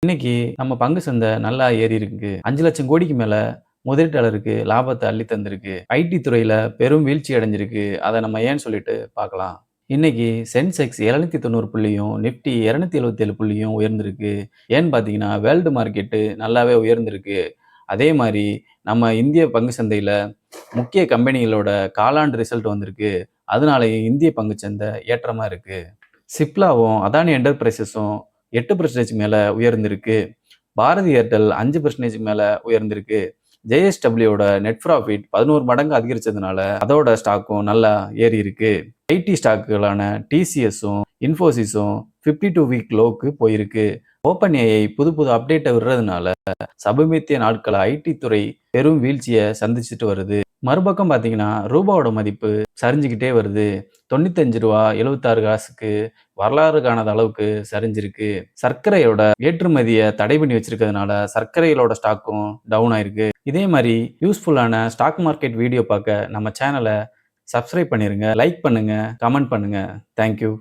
இன்னைக்கு நம்ம பங்கு சந்தை நல்லா ஏறி இருக்கு. 5,00,000 கோடிக்கு மேல முதலீட்டாளருக்கு லாபத்த அள்ளி தந்திருக்கு. ஐடி துறையில பெரும் வீழ்ச்சி அடைஞ்சிருக்கு. அத நம்ம ஏன்னு சொல்லிட்டு பார்க்கலாம். இன்னைக்கு சென்செக்ஸ் 790 புள்ளியும், நிஃப்டி 277 புள்ளியும் உயர்ந்திருக்கு. ஏன்னு பார்த்தீங்கன்னா, வேர்ல்டு மார்க்கெட்டு நல்லாவே உயர்ந்திருக்கு. அதே மாரி நம்ம இந்திய பங்கு சந்தையில முக்கிய கம்பெனிகளோட காலாண்டு ரிசல்ட் வந்திருக்கு. அதனாலேயும் இந்திய பங்குச் சந்தை ஏற்றமா இருக்கு. சிப்லாவும், அதானி என்டர்பிரைசஸும் 8% மேல உயர்ந்திருக்கு. பாரதி ஏர்டெல் 5% மேல உயர்ந்திருக்கு. ஜேஎஸ்டபிள்யூட நெட் ப்ராஃபிட் 11 மடங்கு அதிகரிச்சதுனால அதோட ஸ்டாக்கும் நல்லா ஏறி இருக்கு. ஐடி ஸ்டாக்குகளான டிசிஎஸும் இன்ஃபோசிஸும் 52 வீக் லோக்கு போயிருக்கு. ஓப்பன் ஏஐ புது புது அப்டேட்டை விடுறதுனால சமீபத்திய நாட்கள ஐடி துறை பெரும் வீழ்ச்சியை சந்திச்சுட்டு வருது. மறுபக்கம் பார்த்தீங்கன்னா, ரூபாவோட மதிப்பு சரிஞ்சுக்கிட்டே வருது. ரூ. 95.76 வரலாறு காணாத அளவுக்கு சரிஞ்சிருக்கு. சர்க்கரையோட ஏற்றுமதியை தடை பண்ணி வச்சிருக்கிறதுனால சர்க்கரைகளோட ஸ்டாக்கும் டவுன் ஆயிருக்கு. இதே மாதிரி யூஸ்ஃபுல்லான ஸ்டாக் மார்க்கெட் வீடியோ பார்க்க நம்ம சேனலை சப்ஸ்கிரைப் பண்ணிருங்க, லைக் பண்ணுங்க, கமெண்ட் பண்ணுங்க. தேங்க்யூ.